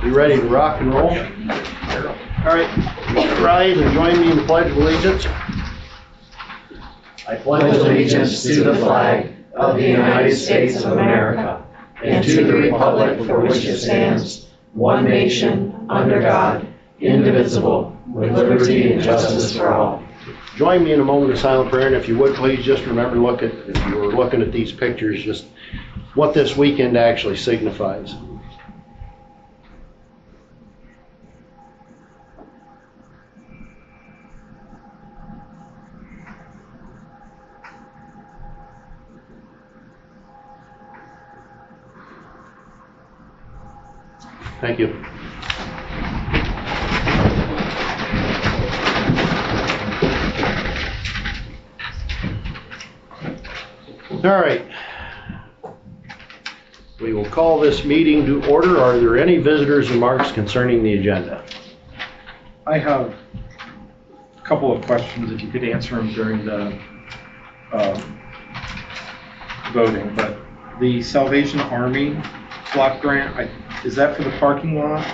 You ready to rock and roll? All right, rise and join me in the Pledge of Allegiance. I pledge allegiance to the flag of the United States of America and to the republic for which it stands, one nation, under God, indivisible, with liberty and justice for all. Join me in a moment of silent prayer, and if you would, please just remember to look at, if you were looking at these pictures, just what this weekend actually signifies. Thank you. All right. We will call this meeting to order. Are there any visitors' remarks concerning the agenda? I have a couple of questions, if you could answer them during the voting. But the Salvation Army block grant, is that for the parking lot?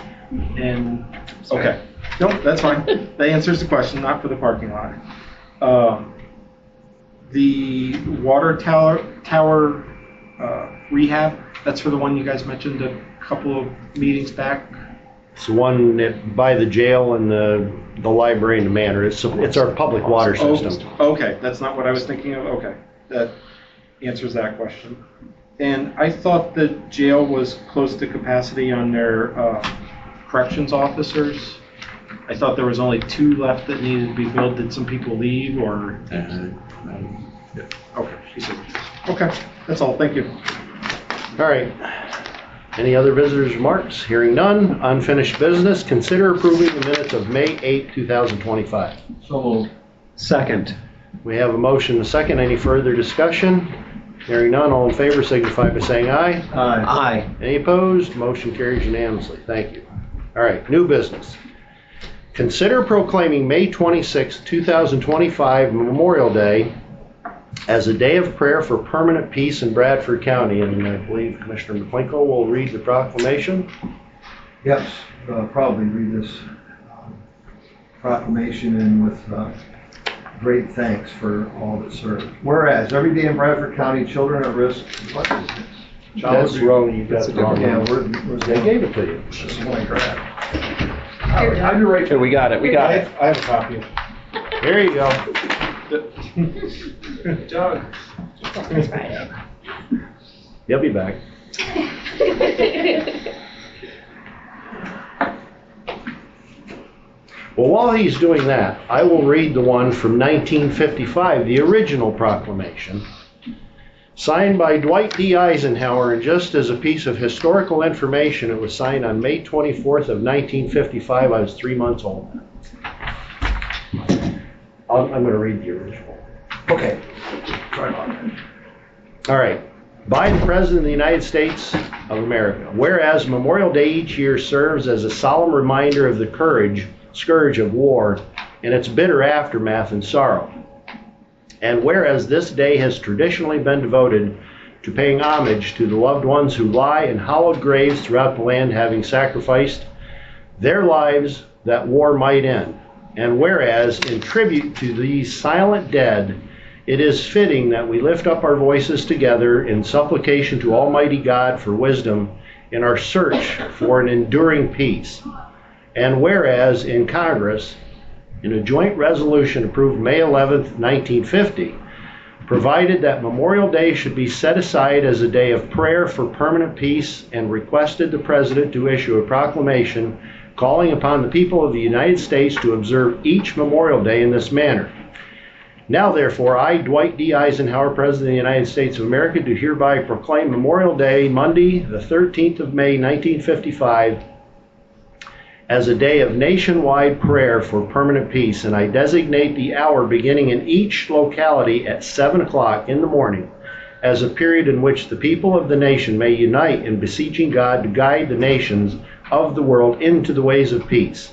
And okay, nope, that's fine. That answers the question. Not for the parking lot. The water tower rehab. That's for the one you guys mentioned a couple of meetings back. It's the one by the jail and the library and the manor. It's our public water system. Okay, that's not what I was thinking of. Okay, that answers that question. And I thought the jail was close to capacity on their corrections officers. I thought there was only 2 left that needed to be filled. Did some people leave or? Okay, she said. Okay, that's all. Thank you. All right. Any other visitors' remarks? Hearing none. Unfinished business. Consider approving the minutes of May 8, 2025. So moved. Second. We have a motion and a second. Any further discussion? Hearing none. All in favor signify by saying aye. Aye. Aye. Any opposed? Motion carries unanimously. Thank you. All right. New business. Consider proclaiming May 26, 2025 Memorial Day as a day of prayer for permanent peace in Bradford County, and I believe Commissioner McLinko will read the proclamation. Yes, probably read this proclamation and with great thanks for all that served. Whereas every day in Bradford County, children at risk. What is this? That's wrong. You got it wrong. Yeah, where's they gave it to you. This is one I grabbed. I'll be right there. We got it. We got it. I have a copy. There you go. Doug. He'll be back. Well, while he's doing that, I will read the one from 1955, the original proclamation, signed by Dwight D. Eisenhower, and just as a piece of historical information, it was signed on May 24th of 1955. I was 3 months old. I'm going to read the original. Okay. Sorry about that. All right. By the President of the United States of America, whereas Memorial Day each year serves as a solemn reminder of the scourge of war and its bitter aftermath and sorrow, and whereas this day has traditionally been devoted to paying homage to the loved ones who lie in hallowed graves throughout the land, having sacrificed their lives that war might end, and whereas in tribute to these silent dead, it is fitting that we lift up our voices together in supplication to Almighty God for wisdom in our search for an enduring peace. And whereas in Congress, in a joint resolution approved May 11th, 1950, provided that Memorial Day should be set aside as a day of prayer for permanent peace, and requested the President to issue a proclamation calling upon the people of the United States to observe each Memorial Day in this manner. Now, therefore, I, Dwight D. Eisenhower, President of the United States of America, do hereby proclaim Memorial Day, Monday, the 13th of May, 1955, as a day of nationwide prayer for permanent peace, and I designate the hour beginning in each locality at 7 o'clock in the morning as a period in which the people of the nation may unite in beseeching God to guide the nations of the world into the ways of peace.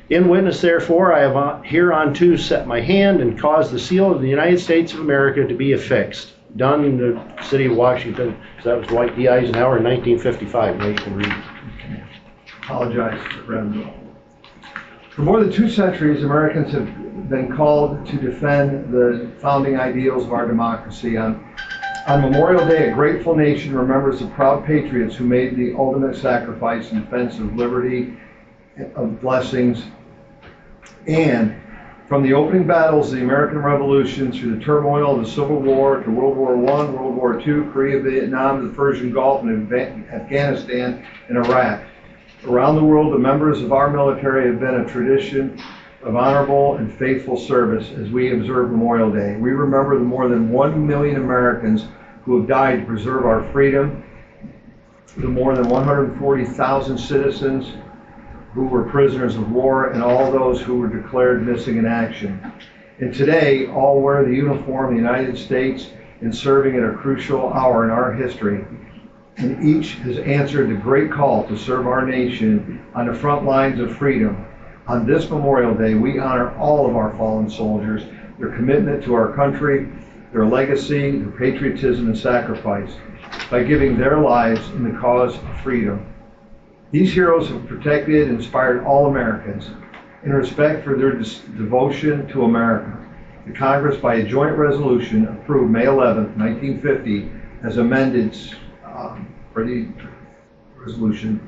In witness, therefore, I have hereunto set my hand and caused the seal of the United States of America to be affixed. Done in the city of Washington. So that was Dwight D. Eisenhower in 1955. Now you can read. Apologize for Bradford. For more than 2 centuries, Americans have been called to defend the founding ideals of our democracy. On Memorial Day, a grateful nation remembers the proud patriots who made the ultimate sacrifice in defense of liberty, of blessings, and from the opening battles of the American Revolution through the turmoil of the Civil War to World War I, World War II, Korea, Vietnam, the Persian Gulf, and Afghanistan and Iraq. Around the world, the members of our military have been a tradition of honorable and faithful service as we observe Memorial Day. We remember the more than 1 million Americans who have died to preserve our freedom, the more than 140,000 citizens who were prisoners of war, and all those who were declared missing in action. And today, all wear the uniform of the United States in serving at a crucial hour in our history. And each has answered the great call to serve our nation on the front lines of freedom. On this Memorial Day, we honor all of our fallen soldiers, their commitment to our country, their legacy, their patriotism and sacrifice, by giving their lives in the cause of freedom. These heroes have protected and inspired all Americans. In respect for their devotion to America, the Congress, by a joint resolution, approved May 11, 1950, as amended for the resolution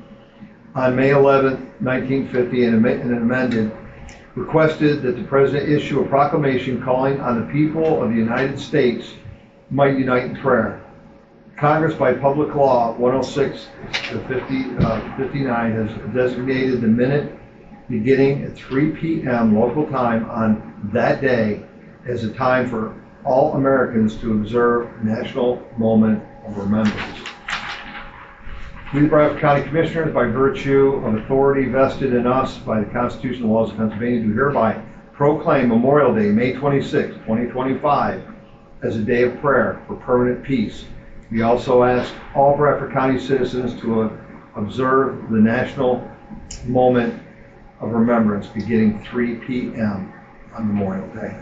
on May 11, 1950, and amended, requested that the President issue a proclamation calling on the people of the United States might unite in prayer. Congress, by Public Law 106/59, has designated the minute beginning at 3 p.m. local time on that day as a time for all Americans to observe a national moment of remembrance. We, the Bradford County Commissioners, by virtue of authority vested in us by the Constitution and laws of Pennsylvania, do hereby proclaim Memorial Day, May 26, 2025, as a day of prayer for permanent peace. We also ask all Bradford County citizens to observe the national moment of remembrance beginning 3 p.m. on Memorial Day.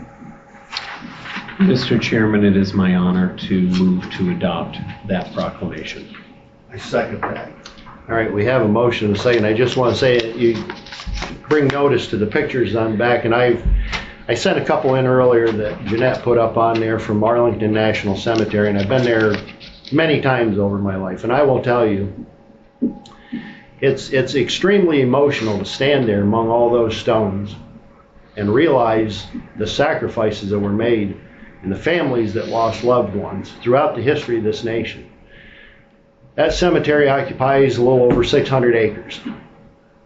Mr. Chairman, it is my honor to move to adopt that proclamation. I second that. All right, we have a motion and a second. I just want to say you bring notice to the pictures on back, and I sent a couple in earlier that Jeanette put up on there from Arlington National Cemetery, and I've been there many times over my life, and I will tell you, it's extremely emotional to stand there among all those stones and realize the sacrifices that were made and the families that lost loved ones throughout the history of this nation. That cemetery occupies a little over 600 acres.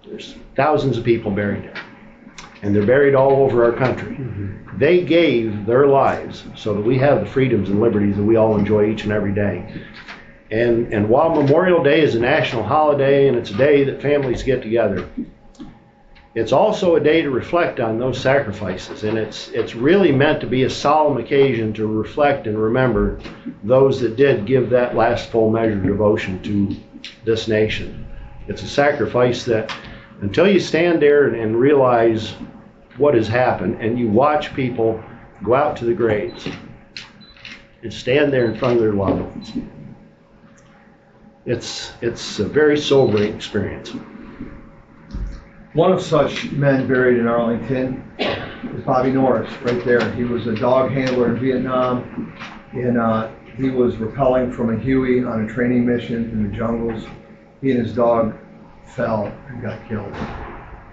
There's thousands of people buried there, and they're buried all over our country. Mm-hmm. They gave their lives so that we have the freedoms and liberties that we all enjoy each and every day. And while Memorial Day is a national holiday and it's a day that families get together, it's also a day to reflect on those sacrifices, and it's really meant to be a solemn occasion to reflect and remember those that did give that last full measure of devotion to this nation. It's a sacrifice that until you stand there and realize what has happened and you watch people go out to the graves and stand there in front of their loved ones, it's a very sobering experience. One of such men buried in Arlington is Bobby Norris, right there. He was a dog handler in Vietnam, and he was rappelling from a Huey on a training mission in the jungles. He and his dog fell and got killed.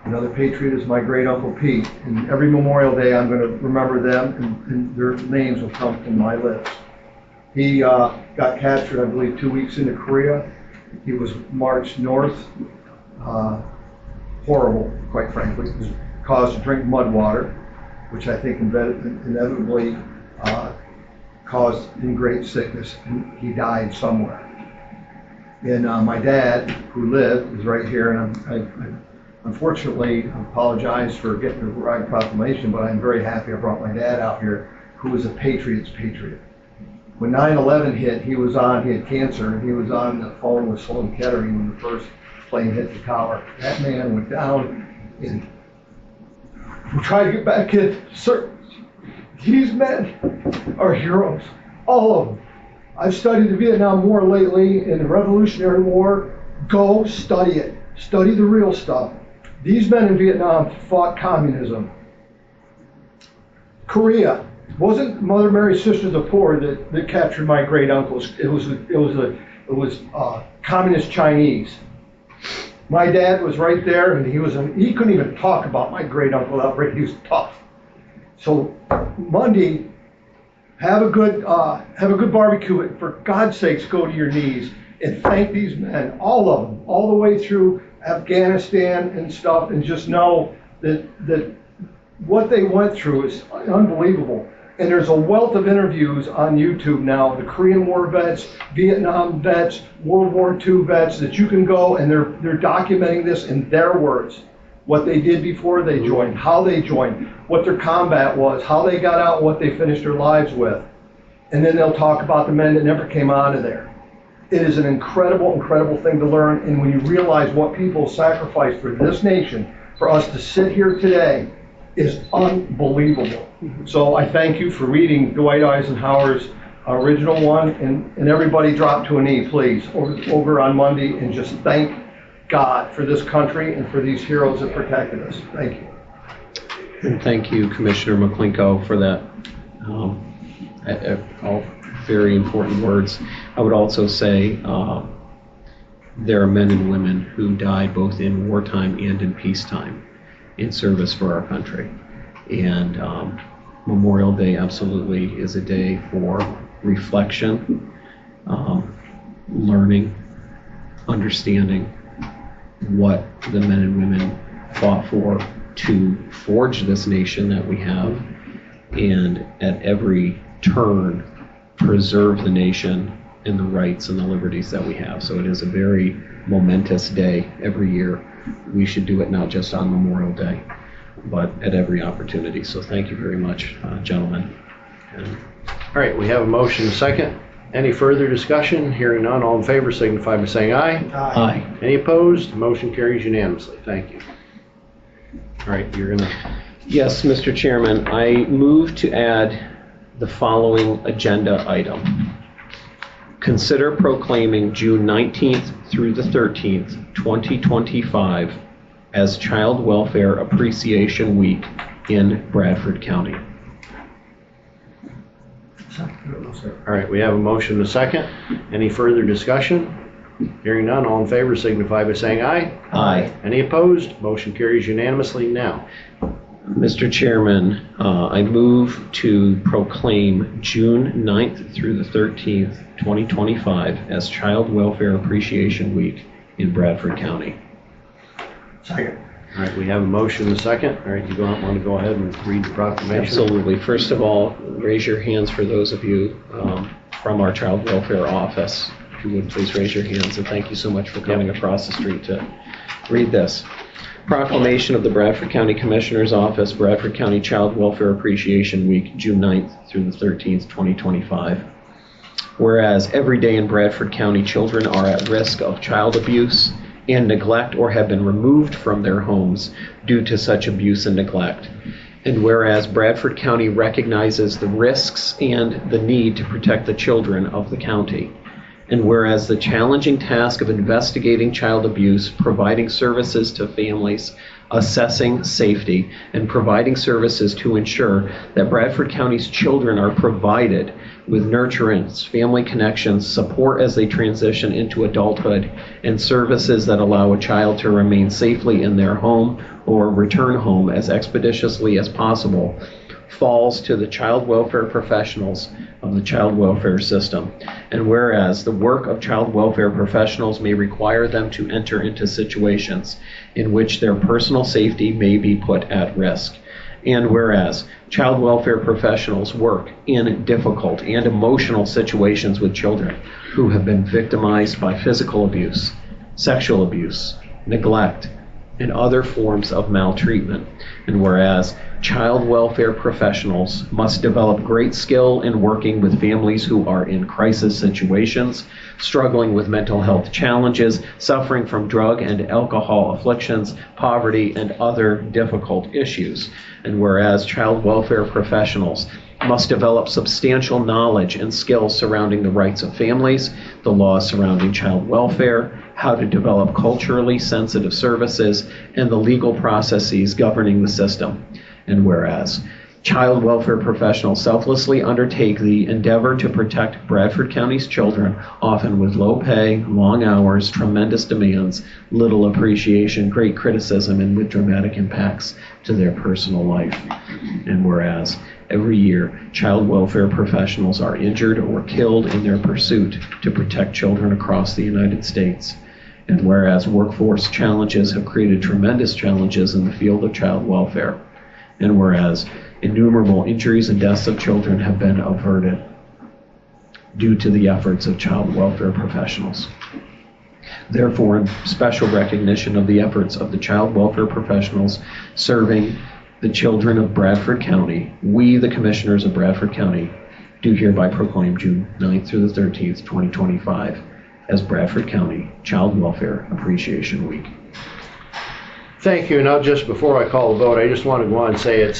Another patriot is my great Uncle Pete, and every Memorial Day I'm going to remember them, and their names will come from my lips. He got captured, I believe, 2 weeks into Korea. He was marched north. Horrible, quite frankly. He was caused to drink mud water, which I think inevitably caused him great sickness, and he died somewhere. And my dad, who lived, is right here, and I unfortunately apologize for getting the right proclamation, but I'm very happy I brought my dad out here, who was a patriot's patriot. When 9/11 hit, he had cancer, and he was on the phone with Sloan Kettering when the first plane hit the tower. That man went down and we tried to get back in service. These men are heroes, all of them. I've studied the Vietnam War lately and the Revolutionary War. Go study it. Study the real stuff. These men in Vietnam fought communism. Korea. Wasn't Mother Mary's Sisters of Poor that captured my great uncles. It was communist Chinese. My dad was right there, and he couldn't even talk about my great uncle outright. He was tough. So Monday, have a good barbecue. But for God's sakes, go to your knees and thank these men, all of them, all the way through Afghanistan and stuff, and just know that what they went through is unbelievable. And there's a wealth of interviews on YouTube now, the Korean War vets, Vietnam vets, World War II vets, that you can go and they're documenting this in their words. What they did before they joined, how they joined, what their combat was, how they got out, what they finished their lives with. And then they'll talk about the men that never came out of there. It is an incredible, incredible thing to learn. And when you realize what people sacrificed for this nation, for us to sit here today, is unbelievable. So I thank you for reading Dwight Eisenhower's original one, and everybody drop to a knee, please, over on Monday, and just thank God for this country and for these heroes that protected us. Thank you. And thank you, Commissioner McLinko, for that. All very important words. I would also say there are men and women who died both in wartime and in peacetime in service for our country. And Memorial Day absolutely is a day for reflection, learning, understanding what the men and women fought for to forge this nation that we have, and at every turn preserve the nation and the rights and the liberties that we have. So it is a very momentous day every year. We should do it not just on Memorial Day, but at every opportunity. So thank you very much, gentlemen. All right, we have a motion and a second. Any further discussion? Hearing none, all in favor signify by saying aye. Aye. Any opposed? Motion carries unanimously. Thank you. All right, you're gonna... Yes, Mr. Chairman, I move to add the following agenda item. Consider proclaiming June 19th through the 13th, 2025 as Child Welfare Appreciation Week in Bradford County. All right, we have a motion and a second. Any further discussion? Hearing none, all in favor signify by saying aye. Aye. Any opposed? Motion carries unanimously now. Mr. Chairman, I move to proclaim June 9th through the 13th, 2025 as Child Welfare Appreciation Week in Bradford County. Second. All right, we have a motion and a second. All right, you want to go ahead and read the proclamation? Absolutely. First of all, raise your hands for those of you from our Child Welfare Office. If you would please raise your hands, and thank you so much for coming across the street to read this. Proclamation of the Bradford County Commissioners Office, Bradford County Child Welfare Appreciation Week, June 9th through the 13th, 2025. Whereas every day in Bradford County, children are at risk of child abuse and neglect or have been removed from their homes due to such abuse and neglect. And whereas Bradford County recognizes the risks and the need to protect the children of the county. And whereas the challenging task of investigating child abuse, providing services to families, assessing safety, and providing services to ensure that Bradford County's children are provided with nurturance, family connections, support as they transition into adulthood, and services that allow a child to remain safely in their home or return home as expeditiously as possible, falls to the child welfare professionals of the child welfare system. And whereas the work of child welfare professionals may require them to enter into situations in which their personal safety may be put at risk. And whereas child welfare professionals work in difficult and emotional situations with children who have been victimized by physical abuse, sexual abuse, neglect, and other forms of maltreatment. And whereas child welfare professionals must develop great skill in working with families who are in crisis situations, struggling with mental health challenges, suffering from drug and alcohol afflictions, poverty, and other difficult issues. And whereas child welfare professionals must develop substantial knowledge and skills surrounding the rights of families, the laws surrounding child welfare, how to develop culturally sensitive services, and the legal processes governing the system. And whereas child welfare professionals selflessly undertake the endeavor to protect Bradford County's children, often with low pay, long hours, tremendous demands, little appreciation, great criticism, and with dramatic impacts to their personal life. And whereas every year, child welfare professionals are injured or killed in their pursuit to protect children across the United States. And whereas workforce challenges have created tremendous challenges in the field of child welfare. And whereas innumerable injuries and deaths of children have been averted due to the efforts of child welfare professionals. Therefore, in special recognition of the efforts of the child welfare professionals serving the children of Bradford County, we, the Commissioners of Bradford County, do hereby proclaim June 9th through the 13th, 2025, as Bradford County Child Welfare Appreciation Week. Thank you. Now, just before I call the vote, I just want to go on and say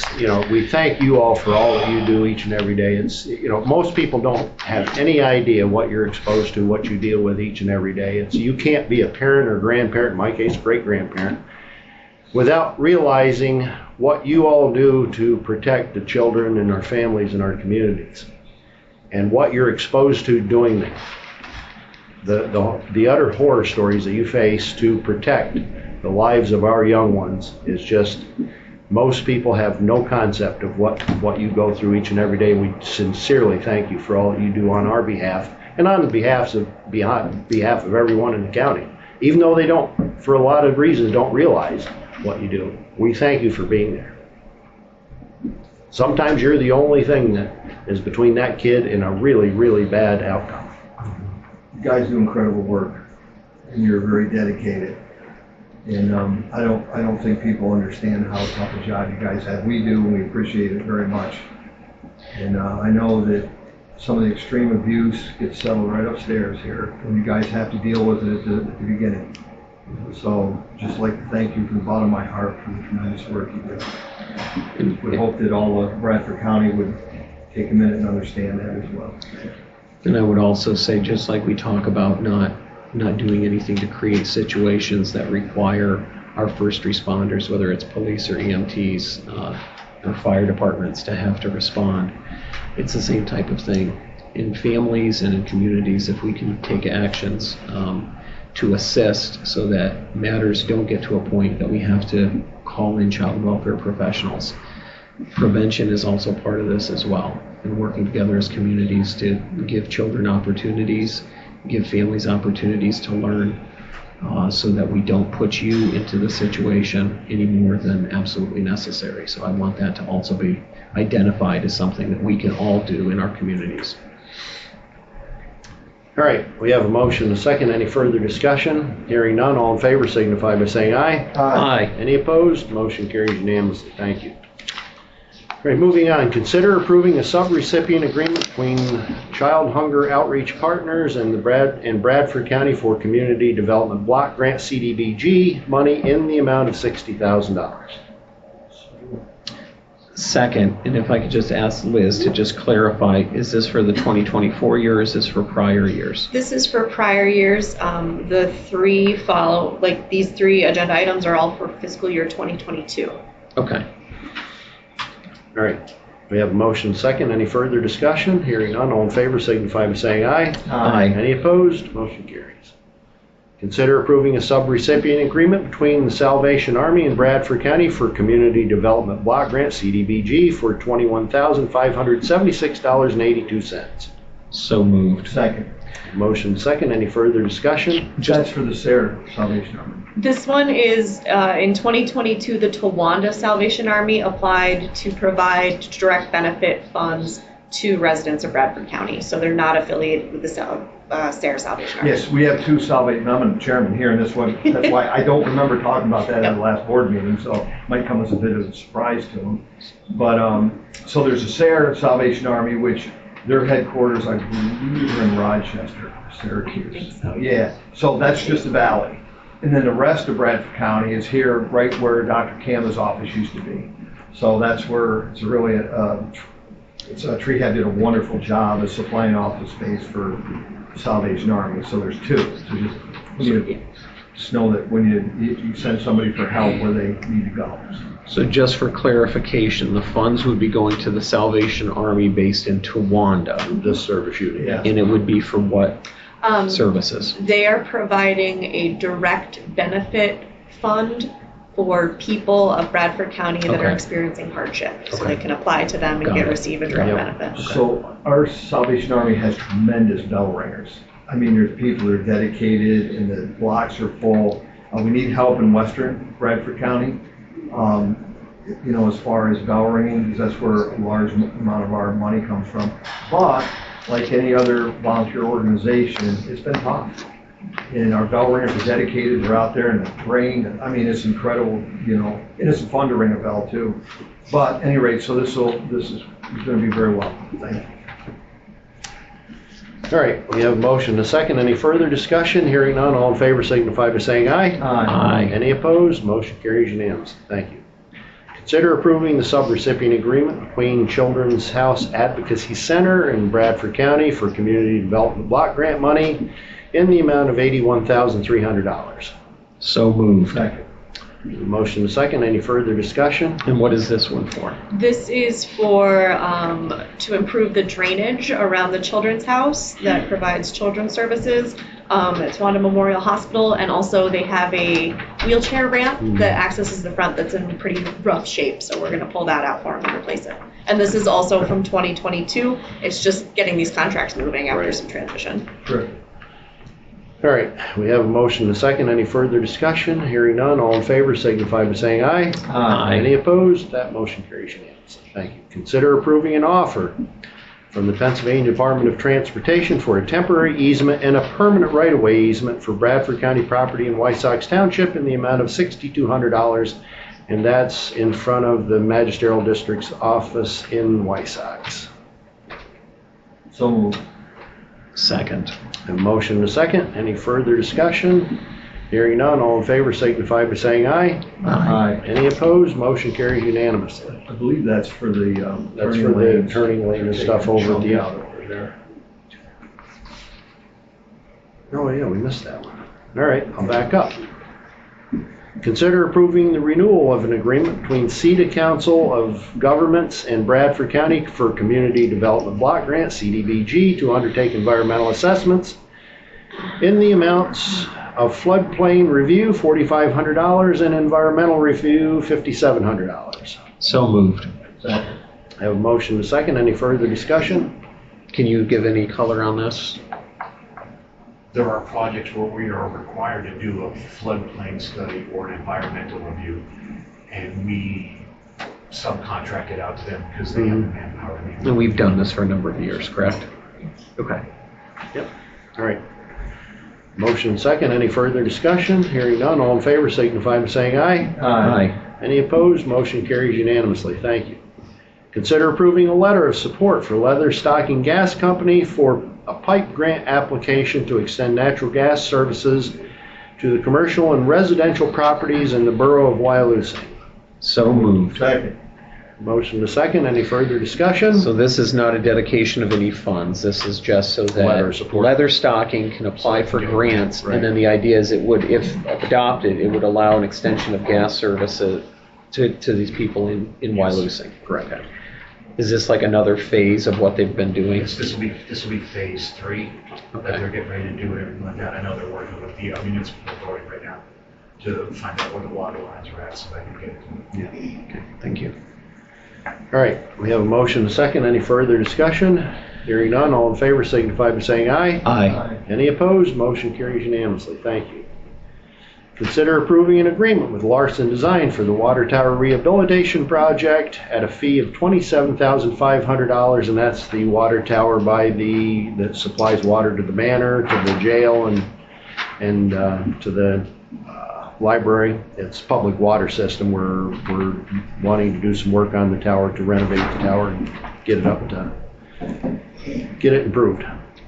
we thank you all for all that you do each and every day. It's, most people don't have any idea what you're exposed to, what you deal with each and every day. You can't be a parent or grandparent, in my case, great-grandparent, without realizing what you all do to protect the children and our families and our communities, and what you're exposed to doing that. The utter horror stories that you face to protect the lives of our young ones is just, most people have no concept of what you go through each and every day. We sincerely thank you for all that you do on our behalf and on the behalf of everyone in the county, even though they don't, for a lot of reasons, don't realize what you do. We thank you for being there. Sometimes you're the only thing that is between that kid and a really, really bad outcome. You guys do incredible work, and you're very dedicated. And I don't think people understand how tough a job you guys have. We do, and we appreciate it very much. And I know that some of the extreme abuse gets settled right upstairs here, and you guys have to deal with it at the beginning. So just like to thank you from the bottom of my heart for the tremendous work you do. We hope that all of Bradford County would take a minute and understand that as well. And I would also say, just like we talk about not doing anything to create situations that require our first responders, whether it's police or EMTs or fire departments, to have to respond. It's the same type of thing in families and in communities. If we can take actions to assist so that matters don't get to a point that we have to call in child welfare professionals. Prevention is also part of this as well, and working together as communities to give children opportunities, give families opportunities to learn, so that we don't put you into the situation any more than absolutely necessary. So I want that to also be identified as something that we can all do in our communities. All right, we have a motion and a second. Any further discussion? Hearing none, all in favor signify by saying aye. Aye. Any opposed? Motion carries unanimously. Thank you. All right, moving on. Consider approving a sub-recipient agreement between Child Hunger Outreach Partners and Bradford County for Community Development Block Grant CDBG money in the amount of $60,000. Second, and if I could just ask Liz to just clarify, is this for the 2024 year or is this for prior years? This is for prior years. The three follow, like these three agenda items are all for fiscal year 2022. Okay. All right, we have a motion second. Any further discussion? Hearing none, all in favor signify by saying aye. Aye. Any opposed? Motion carries. Consider approving a sub-recipient agreement between the Salvation Army and Bradford County for Community Development Block Grant CDBG for $21,576.82. So moved. Second. Motion second. Any further discussion? That's for the Salvation Army. This one is in 2022, the Towanda Salvation Army applied to provide direct benefit funds to residents of Bradford County. So they're not affiliated with the Sarah Salvation Army. Yes, we have two Salvation, I'm the chairman here, and this one, that's why I don't remember talking about that at the last board meeting, so it might come as a bit of a surprise to them. But, so there's a Sarah Salvation Army, which their headquarters, I believe, are in Rochester, Syracuse. I think so. Yeah, so that's just the valley. And then the rest of Bradford County is here, right where Dr. Kama's office used to be. So that's where it's really Trehab did a wonderful job of supplying office space for Salvation Army, so there's two. So just know that when you send somebody for help where they need to go. So just for clarification, the funds would be going to the Salvation Army based in Towanda. This service unit, yeah. And it would be for what services? They are providing a direct benefit fund for people of Bradford County that are experiencing hardship. So they can apply to them and receive a direct benefit. So our Salvation Army has tremendous bell ringers. I mean, there's people that are dedicated and the blocks are full. We need help in western Bradford County, as far as bell ringing, because that's where a large amount of our money comes from. But like any other volunteer organization, it's been tough. And our bell ringers are dedicated, they're out there in the rain. I mean, it's incredible, and it's fun to ring a bell too. But at any rate, so this is going to be very well. Thank you. All right, we have a motion and a second. Any further discussion? Hearing none, all in favor signify by saying aye. Aye. Any opposed? Motion carries unanimously. Thank you. Consider approving the subrecipient agreement between Children's House Advocacy Center and Bradford County for Community Development Block Grant money in the amount of $81,300. So moved. Second. Motion and a second. Any further discussion? And what is this one for? This is for to improve the drainage around the Children's House that provides children's services. It's Towanda Memorial Hospital, and also they have a wheelchair ramp that accesses the front that's in pretty rough shape. So we're going to pull that out for them and replace it. And this is also from 2022. It's just getting these contracts moving after some transition. Sure. All right, we have a motion and a second. Any further discussion? Hearing none, all in favor signify by saying aye. Aye. Any opposed? That motion carries unanimously. Thank you. Consider approving an offer from the Pennsylvania Department of Transportation for a temporary easement and a permanent right-of-way easement for Bradford County property in Wysox Township in the amount of $6,200, and that's in front of the Magisterial District's office in Wysox. So moved. Second. A motion and a second. Any further discussion? Hearing none, all in favor signify by saying aye. Aye. Any opposed? Motion carries unanimously. I believe that's for the That's for the turning lane and stuff over at the over there. Oh yeah, we missed that one. All right, I'll back up. Consider approving the renewal of an agreement between CEDA Council of Governments and Bradford County for Community Development Block Grant, CDBG, to undertake environmental assessments in the amounts of floodplain review, $4,500, and environmental review, $5,700. So moved. I have a motion to second. Any further discussion? Can you give any color on this? There are projects where we are required to do a floodplain study or an environmental review, and we subcontract it out to them because they have the manpower. And we've done this for a number of years, correct? Okay. Yep. All right. Motion second. Any further discussion? Hearing none, all in favor signify by saying aye. Aye. Any opposed? Motion carries unanimously. Thank you. Consider approving a letter of support for Leather Stocking Gas Company for a pipe grant application to extend natural gas services to the commercial and residential properties in the borough of Wyalusing. So moved. Second. Motion to second. Any further discussion? So this is not a dedication of any funds. This is just so Letter that support. Leather Stocking can apply for grants. Right. And then the idea is it would, if adopted, it would allow an extension of gas services to these people in Wyalusing. Correct. Okay. Is this like another phase of what they've been doing? This will be phase 3 that they're getting ready to do and everything like that. I know they're working with the municipal authority right now to find out where the water lines are at so they can get it. Yeah. Okay, thank you. All right. We have a motion to second. Any further discussion? Hearing none, all in favor signify by saying aye. Aye. Any opposed? Motion carries unanimously. Thank you. Consider approving an agreement with Larson Design for the Water Tower Rehabilitation Project at a fee of $27,500, and that's the water tower that supplies water to the manor, to the jail, and to the library. It's public water system. We're wanting to do some work on the tower to renovate the tower and get it improved.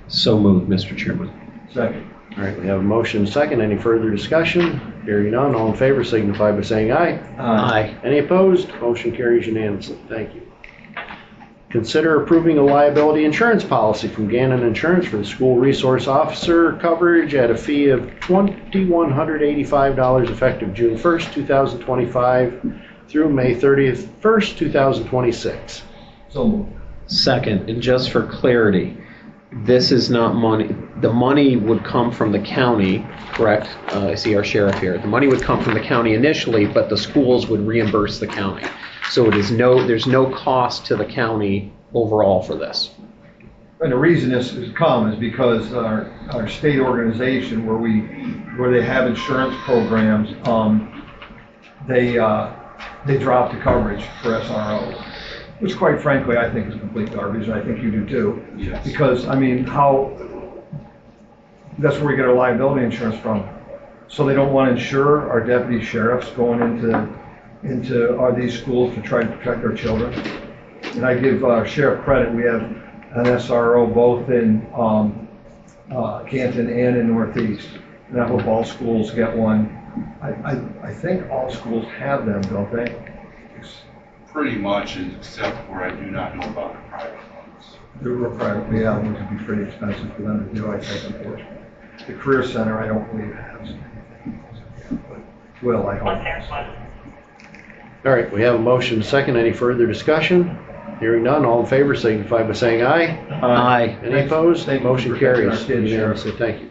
So moved, Mr. Chairman. Second. All right, we have a motion and a second. Any further discussion? Hearing none, all in favor signify by saying aye. Aye. Any opposed? Motion carries unanimously. Thank you. Consider approving a liability insurance policy from Gannon Insurance for the school resource officer coverage at a fee of $2,185 effective June 1st, 2025 through May 30th, 2026. So moved. Second, and just for clarity, this is not money, the money would come from the county, correct? I see our sheriff here. The money would come from the county initially, but the schools would reimburse the county. So there's no cost to the county overall for this. And the reason this has come is because our state organization, where they have insurance programs, they dropped the coverage for SROs, which quite frankly I think is complete garbage, and I think you do too. Yes. Because I mean, that's where we get our liability insurance from. So they don't want to insure our deputy sheriffs going into these schools to try to protect our children. And I give Sheriff credit. We have an SRO both in Canton and in Northeast. And I hope all schools get one. I think all schools have them, don't they? Pretty much, except where I do not know about the private ones. They're private, yeah, which would be pretty expensive for them to do, I think, unfortunately. The Career Center, I don't believe has anything, but will, I hope. All right, we have a motion and a second. Any further discussion? Hearing none, all in favor signify by saying aye. Aye. Any opposed? Thank you for Motion protecting carries our kids, unanimously. Thank you.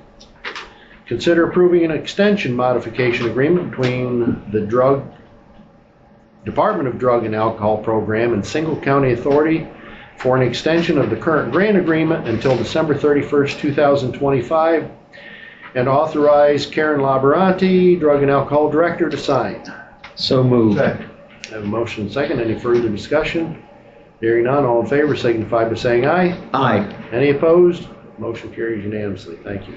Consider approving an extension modification agreement between the Department of Drug and Alcohol Program and Single County Authority for an extension of the current grant agreement until December 31st, 2025, and authorize Karen Laboranti, Drug and Alcohol Director, to sign. So moved. Second. I have a motion and a second. Any further discussion? Hearing none, all in favor signify by saying aye. Aye. Any opposed? Motion carries unanimously. Thank you.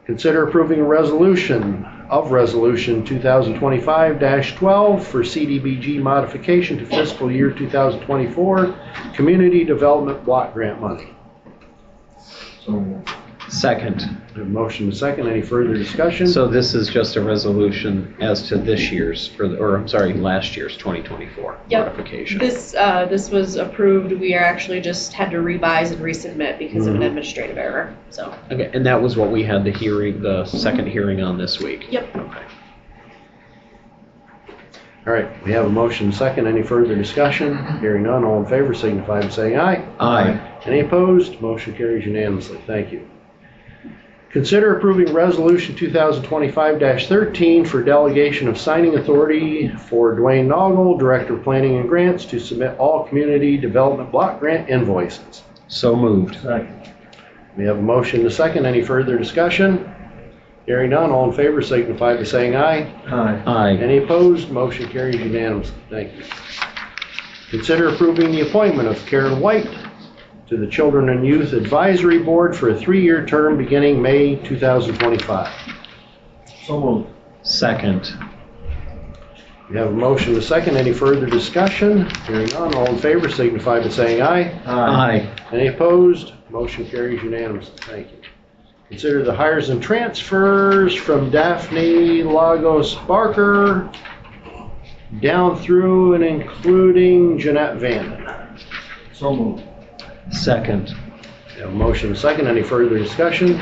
Consider approving a resolution 2025-12 for CDBG modification to fiscal year 2024 Community Development Block Grant money. So moved. Second. I have a motion and a second. Any further discussion? So this is just a resolution as to this year's, last year's 2024 Yep. modification. This was approved. We are actually just had to revise and resubmit because of an administrative error. So. Okay, and that was what we had the second hearing on this week. Yep. Okay. All right, we have a motion and a second. Any further discussion? Hearing none, all in favor signify by saying aye. Aye. Any opposed? Motion carries unanimously. Thank you. Consider approving Resolution 2025-13 for delegation of signing authority for Dwayne Noggle, Director of Planning and Grants, to submit all Community Development Block Grant invoices. So moved. Second. We have a motion and a second. Any further discussion? Hearing none, all in favor signify by saying aye. Aye. Aye. Any opposed? Motion carries unanimously. Thank you. Consider approving the appointment of Karen White to the Children and Youth Advisory Board for a 3-year term beginning May 2025. So moved. Second. We have a motion and a second. Any further discussion? Hearing none, all in favor signify by saying aye. Aye. Any opposed? Motion carries unanimously. Thank you. Consider the hires and transfers from Daphne Lagos Barker down through and including Jeanette Vanden. So moved. Second. We have a motion and a second. Any further discussion?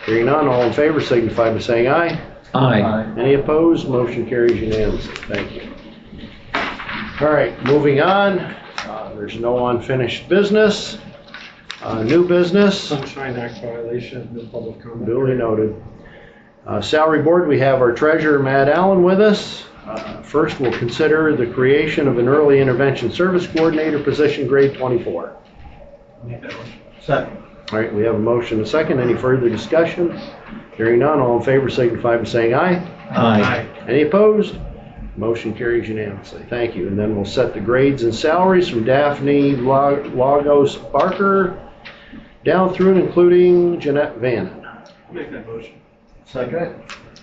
Hearing none, all in favor signify by saying aye. Aye. Any opposed? Motion carries unanimously. Thank you. All right, moving on. There's no unfinished business. New business. Sunshine Act violation, no public comment. Duly noted. Salary Board, we have our treasurer, Matt Allen, with us. First, we'll consider the creation of an early intervention service coordinator position, grade 24. Second. All right, we have a motion and a second. Any further discussion? Hearing none, all in favor signify by saying aye. Aye. Any opposed? Motion carries unanimously. Thank you. And then we'll set the grades and salaries from Daphne Lagos Barker down through and including Jeanette Vanden. Make that motion. Second.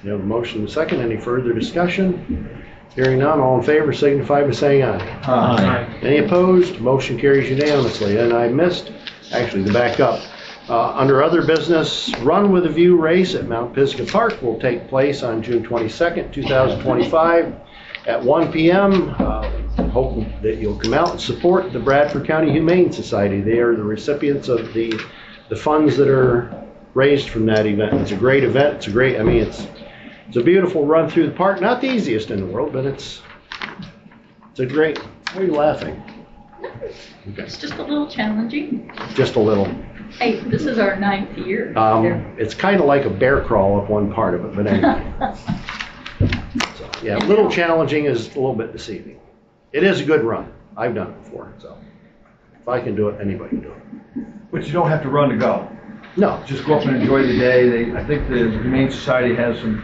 You have a motion and a second. Any further discussion? Hearing none, all in favor signify by saying aye. Aye. Any opposed? Motion carries unanimously. And I missed, actually, to back up. Under other business, Run with a View race at Mount Pisgah Park will take place on June 22nd, 2025 at 1 p.m. I'm hoping that you'll come out and support the Bradford County Humane Society. They are the recipients of the funds that are raised from that event. It's a great event. It's a great, I mean, it's a beautiful run through the park. Not the easiest in the world, but it's a great, why are you laughing? It's just a little challenging. Just a little. Hey, this is our 9th year. It's kind of like a bear crawl up one part of it, but anyway. So, yeah, a little challenging is a little bit deceiving. It is a good run. I've done it before, so if I can do it, anybody can do it. But you don't have to run to go. No, Just go up and enjoy the day. I think the Humane Society has some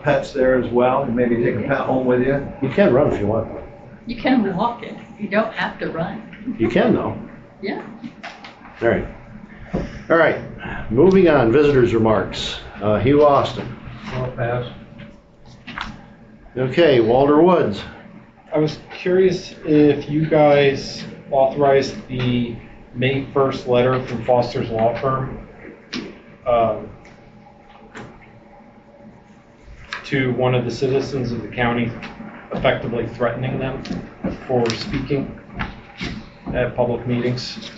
pets there as well, and maybe take a pet home with you. you can run if you want. You can walk it. You don't have to run. You can though. Yeah. All right. All right. Moving on. Visitors' remarks. Hugh Austin. I'll pass. Okay. Walter Woods. I was curious if you guys authorized the May 1st letter from Foster's law firm to one of the citizens of the county, effectively threatening them for speaking at public meetings.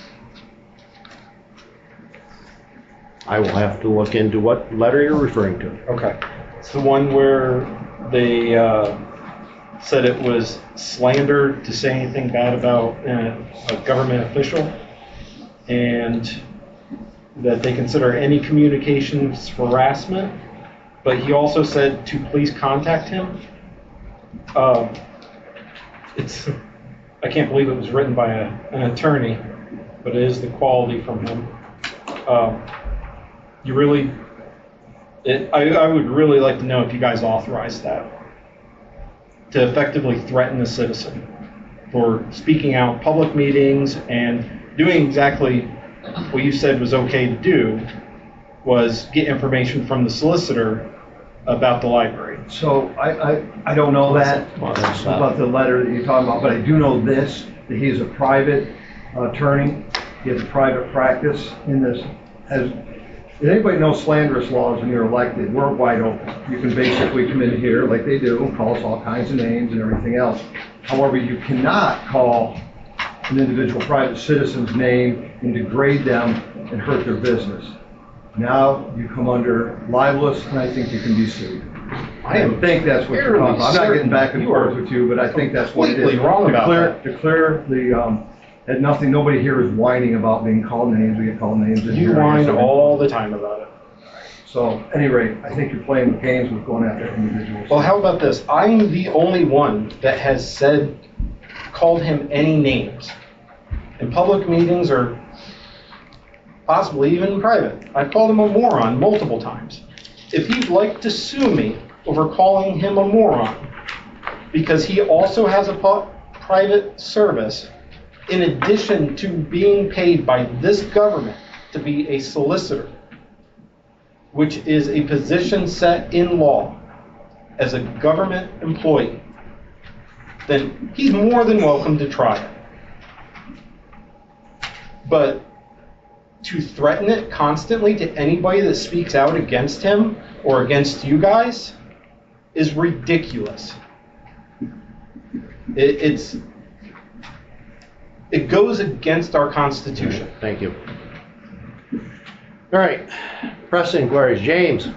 I will have to look into what letter you're referring to. Okay. It's the one where they said it was slander to say anything bad about a government official, and that they consider any communications harassment. But he also said to please contact him. I can't believe it was written by an attorney, but it is the quality from him. I would really like to know if you guys authorized that, to effectively threaten a citizen for speaking out in public meetings and doing exactly what you said was okay to do, was get information from the solicitor about the library. So I don't know that about the letter that you're talking about, but I do know this, that he is a private attorney. He has a private practice in this. If anybody knows slanderous laws when you're elected, we're wide open. You can basically come in here like they do and call us all kinds of names and everything else. However, you cannot call an individual private citizen's name and degrade them and hurt their business. Now you come under libelous, and I think you can be sued. I think that's what you're talking about. I'm not getting back and forth with you, but I think that's what it is. Completely wrong about that. To clear the, had nothing, nobody here is whining about being called names. We get called names in here. You whine all the time about it. So, at any rate, I think you're playing with games with going after individuals. Well, how about this? I'm the only one that has called him any names in public meetings or possibly even in private. I've called him a moron multiple times. If he'd like to sue me over calling him a moron, because he also has a private service, in addition to being paid by this government to be a solicitor, which is a position set in law as a government employee, then he's more than welcome to try it. But to threaten it constantly to anybody that speaks out against him or against you guys is ridiculous. It goes against our Constitution. Thank you. All right. Press inquiries. James.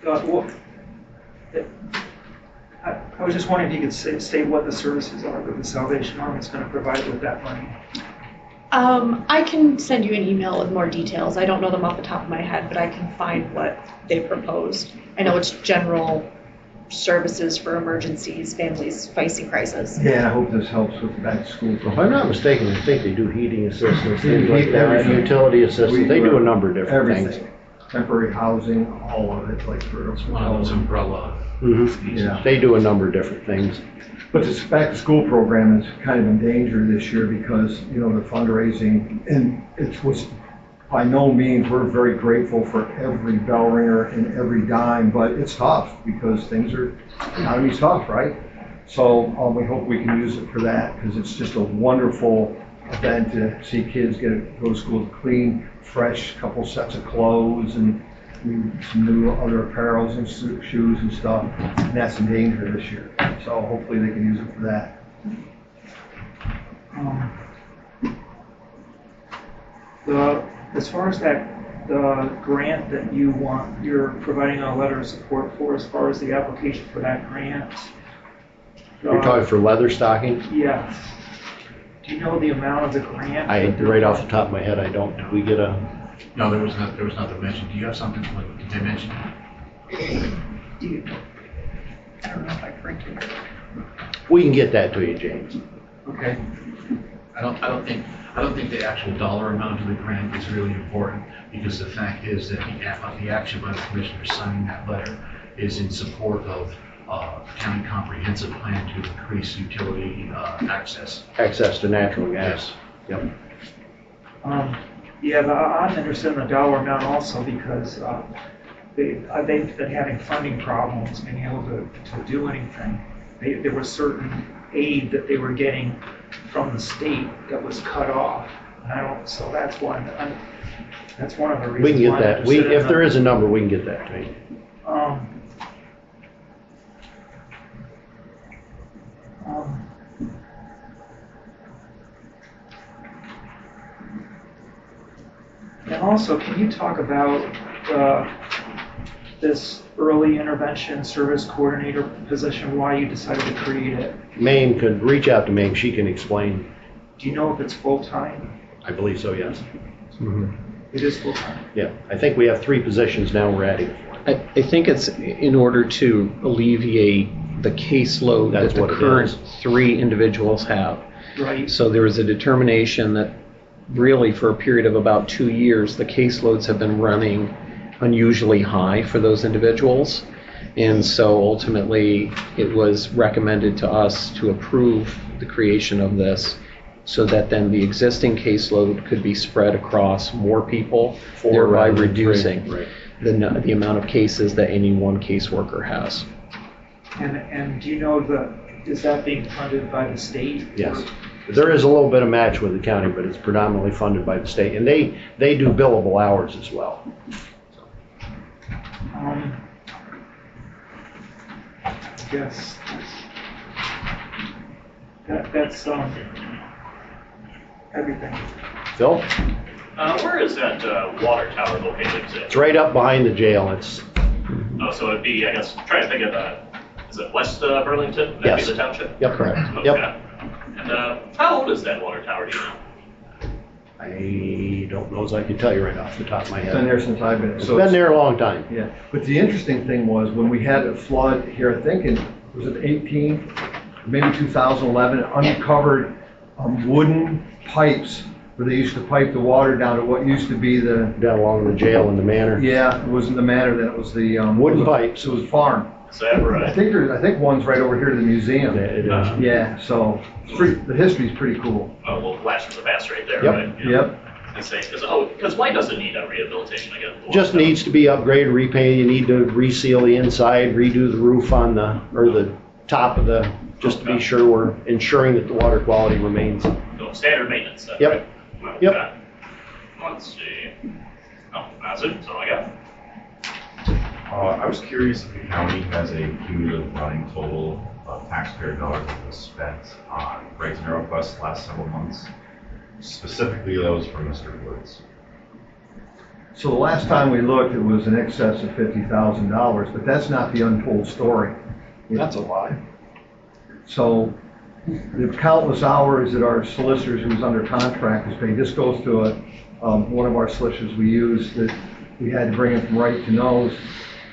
I was just wondering if you could state what the services are that the Salvation Army is going to provide with that money. I can send you an email with more details. I don't know them off the top of my head, but I can find what they proposed. I know it's general services for emergencies, families facing crisis. Yeah, I hope this helps with the back to school. If I'm not mistaken, I think they do heating assistance, things like that, utility assistance. They do a number of different things. Temporary housing, all of it, like for One of those umbrella. Mm-hmm. Yeah. They do a number of different things. But this back to school program is kind of in danger this year because, you know, the fundraising, and it was by no means, we're very grateful for every bell ringer and every dime, but it's tough because the economy's tough, right? So we hope we can use it for that because it's just a wonderful event to see kids go to school with clean, fresh couple sets of clothes and some new other apparels and shoes and stuff, and that's in danger this year. So hopefully they can use it for that. As far as the grant that you're providing a letter of support for, as far as the application for that grant. You're talking for leather stocking? Yes. Do you know the amount of the grant? Right off the top of my head, I don't. Did we get a? No, there was nothing mentioned. Do you have something, did they mention? Do you? I don't know if I printed it. We can get that to you, James. Okay. I don't think the actual dollar amount of the grant is really important, because the fact is that the action by the commissioners signing that letter is in support of county comprehensive plan to increase utility access. Access to natural gas. Yep. Yeah, but I'm interested in the dollar amount also because they've been having funding problems, being able to do anything. There was certain aid that they were getting from the state that was cut off. And so that's one of the reasons. We can get why I'm that. interested If in there is a number, we can get that to you. And also, can you talk about this early intervention service coordinator position, why you decided to create it? Maine could reach out to Maine. She can explain. Do you know if it's full-time? I believe so, yes. It is full-time. Yeah, I think we have 3 positions now. We're adding 4. I think it's in order to alleviate the caseload That's that what the it current is. 3 individuals have. Right. So there was a determination that really for a period of about 2 years, the caseloads have been running unusually high for those individuals. And so ultimately, it was recommended to us to approve the creation of this so that then the existing caseload could be spread across more people, thereby rather than 3. reducing Right. the amount of cases that any one caseworker has. And do you know is that being funded by the state? Yes. There is a little bit of match with the county, but it's predominantly funded by the state. And they do billable hours as well. I guess that's everything. Phil? Where is that water tower located? It's right up behind the jail. Oh, so it'd be, I guess, trying to think of, is it West Burlington? That'd Yes. be the township? Yep, correct. Okay. Yep. And how old is that water tower, do you know? I don't know as I can tell you right off the top of my It's been head. there since I've been. It's been there a long time. Yeah, but the interesting thing was when we had a flood here, I think was it 18, maybe 2011, it uncovered wooden pipes where they used to pipe the water down to what used to be the, Down along the jail in the manor. yeah, it wasn't the manor, then it was the. Wooden pipes. It was a farm. Is that right? I think one's right over here to the museum. Yeah, it is. Yeah, so the history's pretty cool. Oh, well, flash from the past right there, Yep. right? Yep. Because why does it need a rehabilitation again? Just needs to be upgraded, repainted. You need to reseal the inside, redo the roof on the top of just to be sure we're ensuring that the water quality remains. So standard maintenance stuff, Yep. right? Yep. Okay. Let's see. Oh, that's it. That's all I got. I was curious if the county has a cumulative running total of taxpayer dollars that was spent on breaks and requests the last several months, specifically those from Mr. Woods. So the last time we looked, it was in excess of $50,000, but that's not the untold story. That's a lie. So the countless hours that our solicitors who's under contract has paid, this goes to one of our solicitors we use that we had to bring him from right to nose,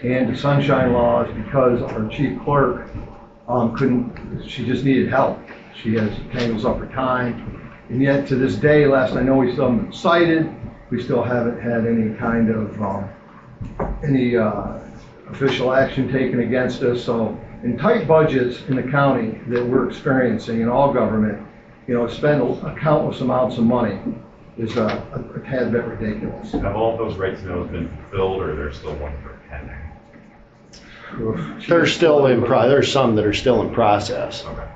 and the sunshine laws because our chief clerk she just needed help. She has tangles up her time, and yet to this day, last I know, we still haven't been cited. We still haven't had any kind of official action taken against us. So in tight budgets in the county that we're experiencing in all government, spend countless amounts of money is a tad bit ridiculous. Have all of those right to know been fulfilled, or there's still one for pending? They're still there's some that are still in process. Okay.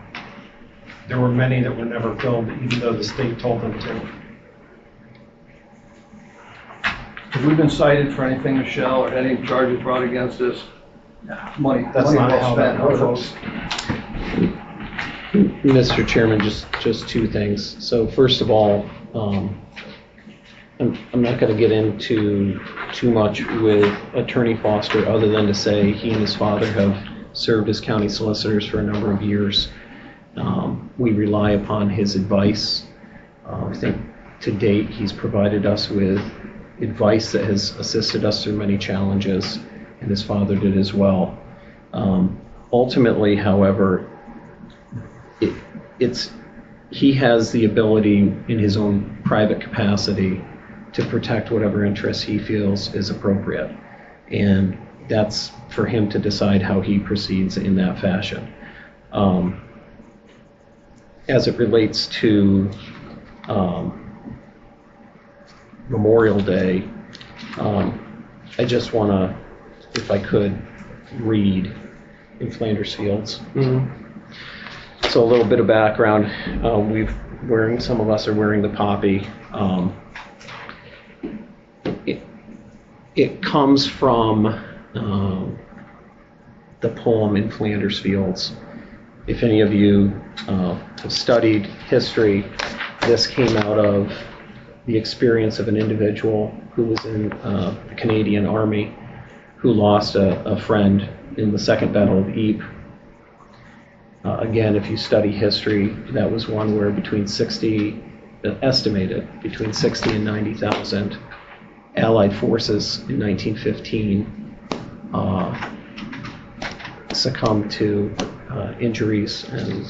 There were many that were never filled, even though the state told them to. Have we been cited for anything, Michelle, or any charges brought against us? Money That's well not how that spent, works. folks. Mr. Chairman, just two things. So first of all, I'm not going to get into too much with Attorney Foster other than to say he and his father have served as county solicitors for a number of years. We rely upon his advice. I think to date he's provided us with advice that has assisted us through many challenges, and his father did as well. Ultimately, however, he has the ability in his own private capacity to protect whatever interests he feels is appropriate. And that's for him to decide how he proceeds in that fashion. As it relates to Memorial Day, I just want to, if I could, read in Flanders Fields. So a little bit of background. Some of us are wearing the poppy. It comes from the poem in Flanders Fields. If any of you have studied history, this came out of the experience of an individual who was in the Canadian Army who lost a friend in the Second Battle of Ypres. Again, if you study history, that was one where estimated between 60 and 90,000 Allied forces in 1915 succumbed to injuries and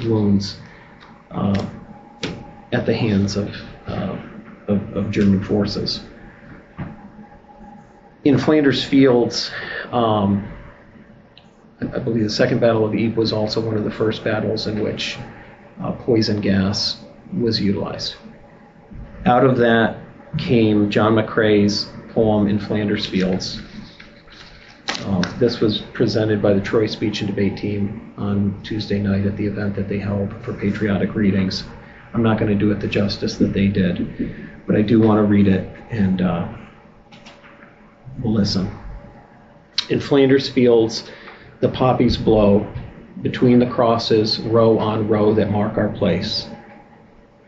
wounds at the hands of German forces. In Flanders Fields, I believe the Second Battle of Ypres was also one of the first battles in which poison gas was utilized. Out of that came John McCrae's poem in Flanders Fields. This was presented by the Troy Speech and Debate team on Tuesday night at the event that they held for patriotic readings. I'm not going to do it the justice that they did, but I do want to read it, and we'll listen. In Flanders Fields, the poppies blow between the crosses, row on row that mark our place.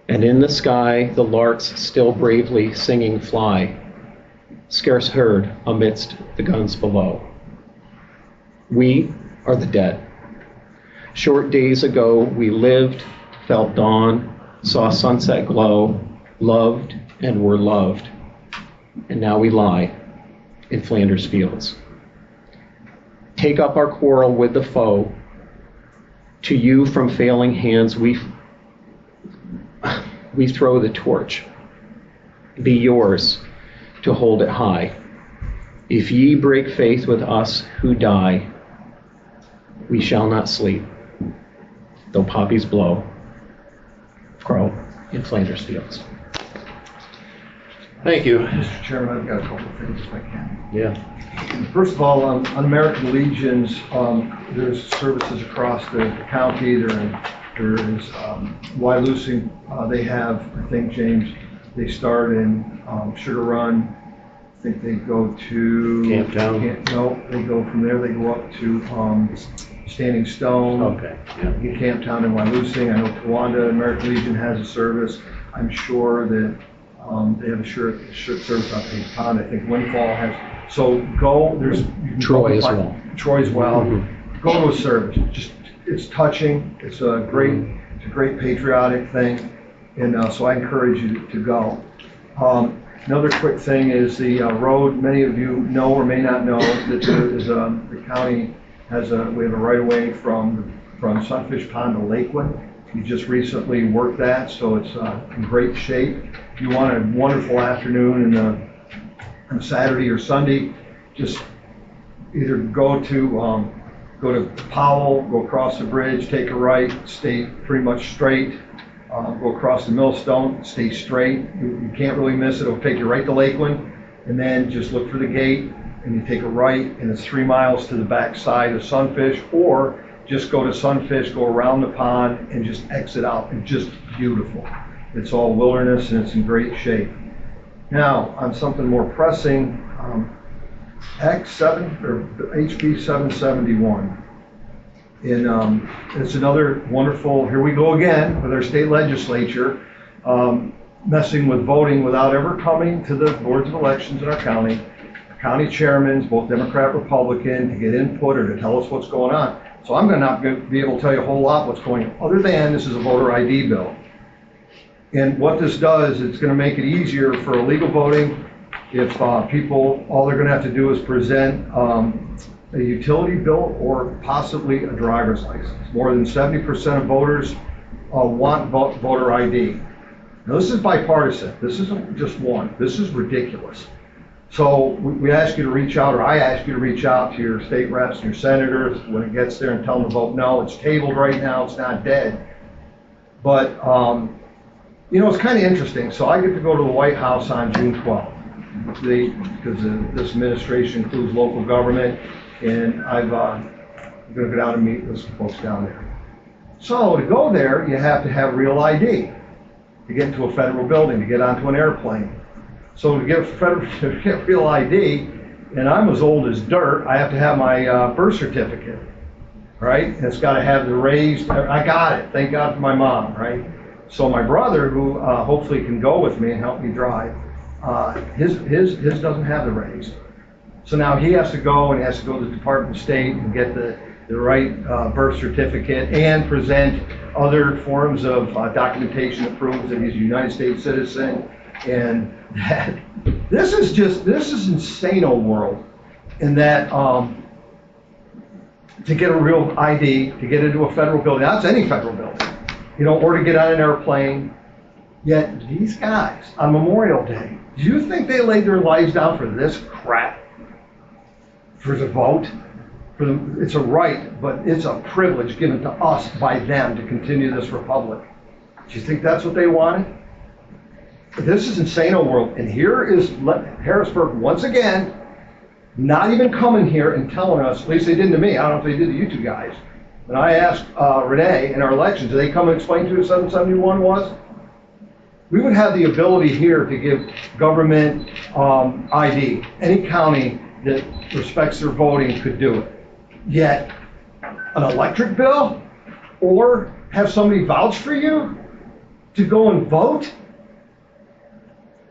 And in the sky, the larks still bravely singing fly, scarce heard amidst the guns below. We are the dead. Short days ago, we lived, felt dawn, saw sunset glow, loved and were loved. And now we lie in Flanders Fields. Take up our quarrel with the foe. To you from failing hands we throw the torch. Be yours to hold it high. If ye break faith with us who die, we shall not sleep, though poppies blow. Crow in Flanders Fields. Thank you. Mr. Chairman, I've got a couple of things if I can. Yeah. First of all, on American Legions, there's services across the county. There is Wyalusing. They have, I think, James, they start in Sugar Run. I think they go to Camptown. They go from there. They go up to Standing Stone. Okay. Yeah. Camptown and Wyalusing. I know Towanda American Legion has a service. I'm sure that they have a shirt service on Cape Pond. I think Windfall has. So go. There's Troy as well. Troy as well. Mm-hmm. Go to a service. It's touching. It's a great patriotic thing, and so I encourage you to go. Another quick thing is the road. Many of you know or may not know that there is the county has we have a right of way from Sunfish Pond to Lakewood. We just recently worked that, so it's in great shape. If you want a wonderful afternoon on Saturday or Sunday, just either go to Powell, go across the bridge, take a right, stay pretty much straight, go across the millstone, stay straight. You can't really miss it. It'll take you right to Lakeland, and then just look for the gate, and you take a right, and it's 3 miles to the back side of Sunfish, or just go to Sunfish, go around the pond, and just exit out. It's just beautiful. It's all wilderness, and it's in great shape. Now, on something more pressing, Act 7, or HB 771. And it's another wonderful, here we go again with our state legislature, messing with voting without ever coming to the boards of elections in our county. County chairmen, both Democrat, Republican, to get input or to tell us what's going on. So I'm not going to be able to tell you a whole lot what's going on, other than this is a voter ID bill. And what this does, it's going to make it easier for illegal voting. If people, all they're going to have to do is present a utility bill or possibly a driver's license. More than 70% of voters want voter ID. Now this is bipartisan. This isn't just one. This is ridiculous. So we ask you to reach out, or I ask you to reach out to your state reps and your senators when it gets there and tell them to vote no. It's tabled right now. It's not dead. But, you know, it's kind of interesting. So I get to go to the White House on June 12th. Because this administration includes local government, and I'm going to go down and meet with some folks down there. So to go there, you have to have real ID to get into a federal building, to get onto an airplane. So to get real ID, and I'm as old as dirt, I have to have my birth certificate, right? And it's got to have the raised, I got it, thank God for my mom, right? So my brother, who hopefully can go with me and help me drive, his doesn't have the raised. So now he has to go, and he has to go to the Department of State and get the right birth certificate and present other forms of documentation that proves that he's a United States citizen. And that, this is insano world, in that to get a real ID, to get into a federal building, that's any federal building, you know, or to get on an airplane. Yet these guys on Memorial Day, do you think they laid their lives down for this crap? For the vote? It's a right, but it's a privilege given to us by them to continue this republic. Do you think that's what they wanted? This is insano world, and here is Harrisburg once again, not even coming here and telling us, at least they didn't to me, I don't know if they did to you two guys. When I asked Renee in our elections, did they come and explain to us what 771 was? We would have the ability here to give government ID. Any county that respects their voting could do it. Yet, an electric bill, or have somebody vouch for you to go and vote?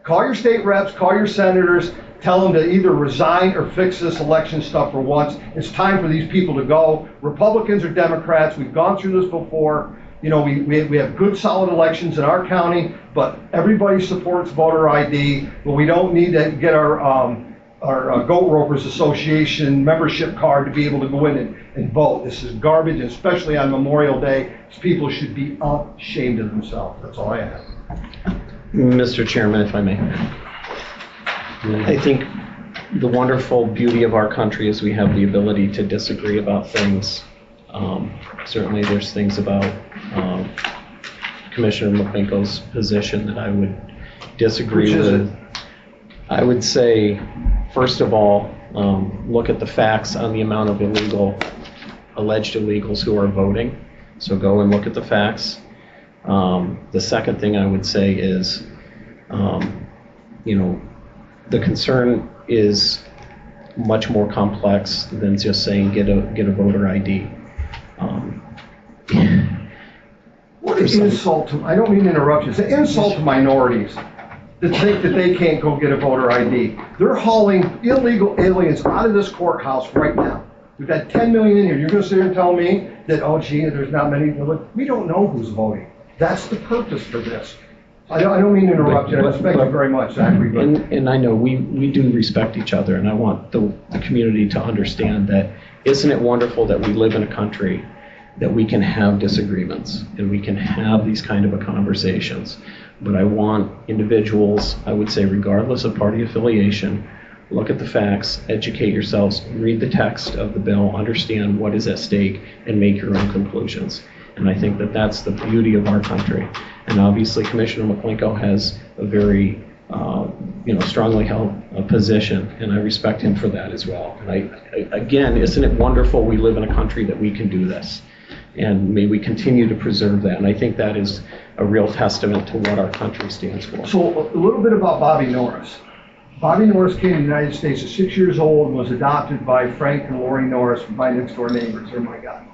Call your state reps, call your senators, tell them to either resign or fix this election stuff for once. It's time for these people to go. Republicans or Democrats, we've gone through this before. You know, we have good, solid elections in our county, but everybody supports voter ID. But we don't need to get our Goat Ropers Association membership card to be able to go in and vote. This is garbage, and especially on Memorial Day. These people should be ashamed of themselves. That's all I have. Mr. Chairman, if I may. I think the wonderful beauty of our country is we have the ability to disagree about things. Certainly there's things about Commissioner McLinko's position that I would disagree with. I would say, first of all, look at the facts on the amount of alleged illegals who are voting. So go and look at the facts. The second thing I would say is, you know, the concern is much more complex than just saying get a voter ID. What an insult to, I don't mean to interrupt you, it's an insult to minorities to think that they can't go get a voter ID. They're hauling illegal aliens out of this courthouse right now. We've had 10 million in here. You're going to sit here and tell me that, oh gee, there's not many. We don't know who's voting. That's the purpose for this. I don't mean to interrupt you. I respect you very much, Zachary. And I know we do respect each other, and I want the community to understand that isn't it wonderful that we live in a country that we can have disagreements and we can have these kind of conversations. But I want individuals, I would say regardless of party affiliation, look at the facts, educate yourselves, read the text of the bill, understand what is at stake, and make your own conclusions. And I think that that's the beauty of our country. And obviously Commissioner McLinko has a very strongly held position, and I respect him for that as well. And again, isn't it wonderful we live in a country that we can do this? And may we continue to preserve that. And I think that is a real testament to what our country stands for. So a little bit about Bobby Norris. Bobby Norris came to the United States at 6 years old and was adopted by Frank and Lori Norris, my next door neighbors. Oh my God.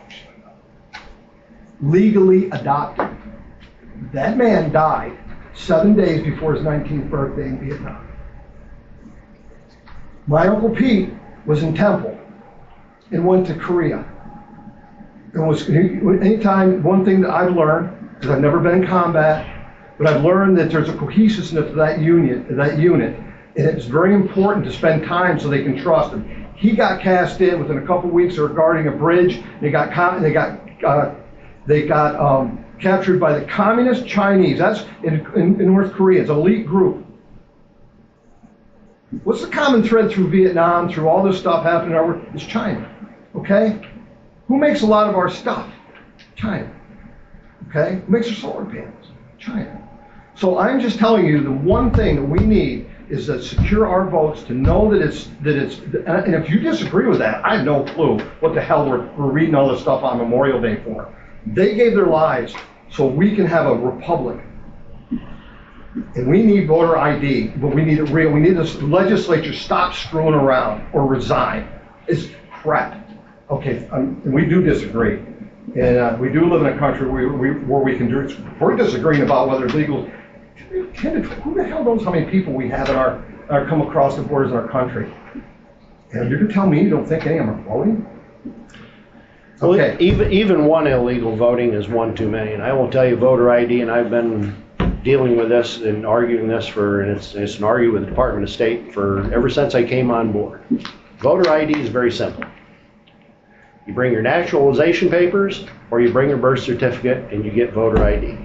Legally adopted. That man died 7 days before his 19th birthday in Vietnam. My Uncle Pete was in Temple and went to Korea. And anytime, one thing that I've learned, because I've never been in combat, but I've learned that there's a cohesiveness to that unit, and it's very important to spend time so they can trust him. He got cast in within a couple weeks of guarding a bridge. They got captured by the Communist Chinese. That's in North Korea. It's an elite group. What's the common thread through Vietnam, through all this stuff happening over? It's China. Okay? Who makes a lot of our stuff? China. Okay? Who makes our solar panels? China. So I'm just telling you the one thing that we need is to secure our votes, to know that it's, and if you disagree with that, I have no clue what the hell we're reading all this stuff on Memorial Day for. They gave their lives so we can have a republic. And we need voter ID, but we need it real. We need this legislature stop screwing around or resign. It's crap. Okay, we do disagree. And we do live in a country where we can do, we're disagreeing about whether it's legal. Who the hell knows how many people we have in our come across the borders in our country? And you're going to tell me you don't think any of them are voting? Okay. Well, even one illegal voting is one too many. And I will tell you, voter ID, and I've been dealing with this and arguing this and it's an argument with the Department of State ever since I came on board. Voter ID is very simple. You bring your naturalization papers or you bring your birth certificate and you get voter ID.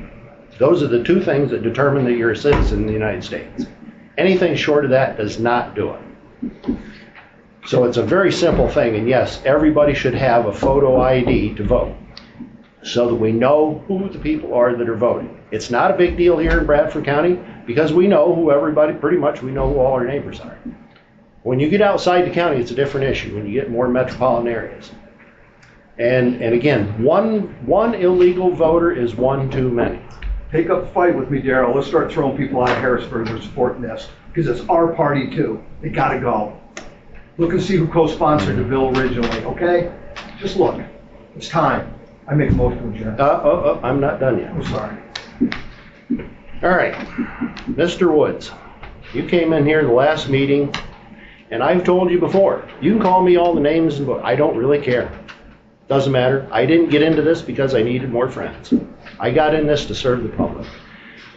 Those are the two things that determine that you're a citizen in the United States. Anything short of that does not do it. So it's a very simple thing, and yes, everybody should have a photo ID to vote so that we know who the people are that are voting. It's not a big deal here in Bradford County because we know who everybody, pretty much we know who all our neighbors are. When you get outside the county, it's a different issue when you get more metropolitan areas. And again, one illegal voter is one too many. Take up the fight with me, Darrell. Let's start throwing people out of Harrisburg that are supporting this, because it's our party too. They gotta go. Look and see who co-sponsored the bill originally, okay? Just look. It's time. I make a motion to adjourn. I'm not done yet. I'm sorry. All right, Mr. Woods, you came in here the last meeting, and I've told you before, you can call me all the names, but I don't really care. Doesn't matter. I didn't get into this because I needed more friends. I got in this to serve the public.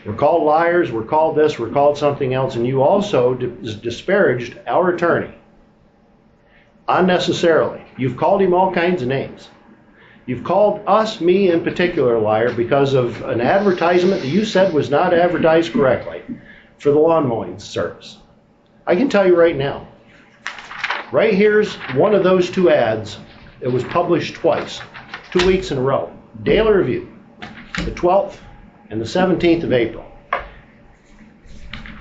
We're called liars, we're called this, we're called something else, and you also disparaged our attorney unnecessarily. You've called him all kinds of names. You've called us, me in particular, a liar because of an advertisement that you said was not advertised correctly for the lawn mowing service. I can tell you right now, right here's one of those two ads. It was published twice, 2 weeks in a row. Daily Review, the 12th and the 17th of April.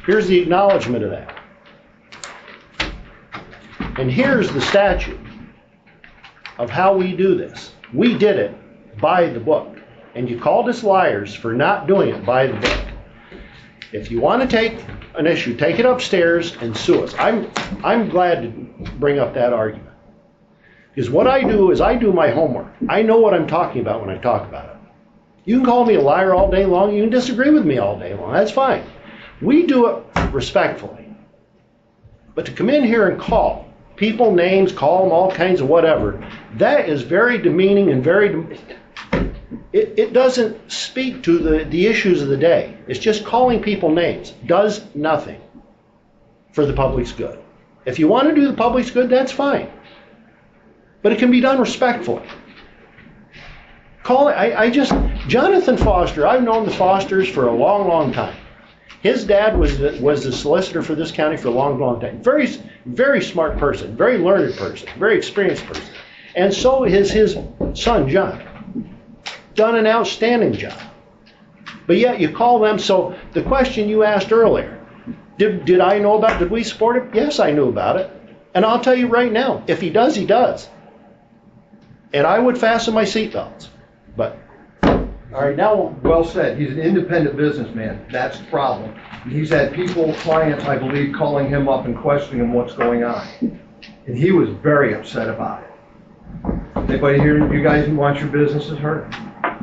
Here's the acknowledgement of that. And here's the statute of how we do this. We did it by the book. And you called us liars for not doing it by the book. If you want to take an issue, take it upstairs and sue us. I'm glad to bring up that argument. Because what I do is I do my homework. I know what I'm talking about when I talk about it. You can call me a liar all day long. You can disagree with me all day long. That's fine. We do it respectfully. But to come in here and call people names, call them all kinds of whatever, that is very demeaning and it doesn't speak to the issues of the day. It's just calling people names. Does nothing for the public's good. If you want to do the public's good, that's fine. But it can be done respectfully. Jonathan Foster, I've known the Fosters for a long, long time. His dad was the solicitor for this county for a long, long time. Very, very smart person, very learned person, very experienced person. And so is his son, John. Done an outstanding job. But yet you call them, so the question you asked earlier, did I know about it? Did we support it? Yes, I knew about it. And I'll tell you right now, if he does, he does. And I would fasten my seatbelts. But, all right, now, Well said. He's an independent businessman. That's the problem. He's had people, clients, I believe, calling him up and questioning him what's going on. And he was very upset about it. Anybody here, you guys want your businesses hurt?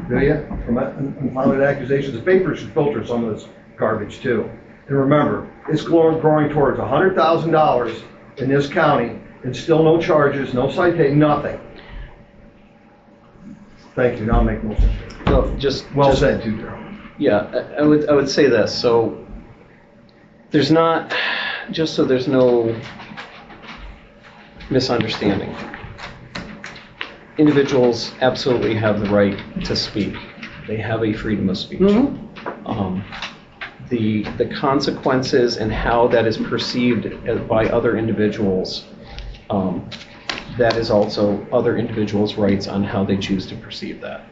Do you? From unfounded accusations. The paper should filter some of this garbage too. And remember, it's growing towards $100,000 in this county and still no charges, no citation, nothing. Thank you. Now I'll make no sense. Well, Well said too, Darrell. Yeah, I would say this. So there's not, just so there's no misunderstanding. Individuals absolutely have the right to speak. They have a freedom of speech. The consequences and how that is perceived by other individuals, that is also other individuals' rights on how they choose to perceive that.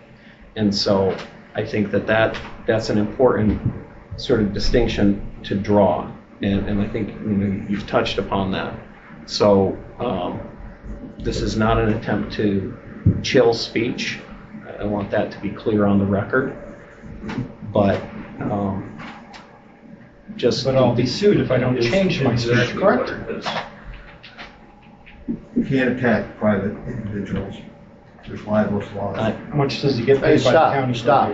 And so I think that's an important sort of distinction to draw. And I think you've touched upon that. So this is not an attempt to chill speech. I want that to be clear on the record. But But I'll be sued if I don't change my speech. correct? You can't attack private individuals. There's libelous laws. How much does he get Hey, paid by the county? stop.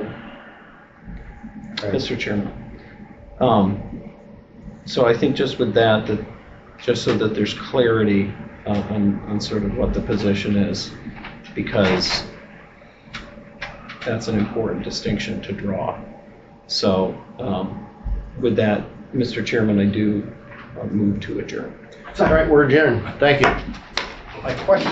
Mr. Chairman. So I think just with that, just so that there's clarity on sort of what the position is, because that's an important distinction to draw. So with that, Mr. Chairman, I do move to adjourn. All right, we're adjourned. Thank you. My question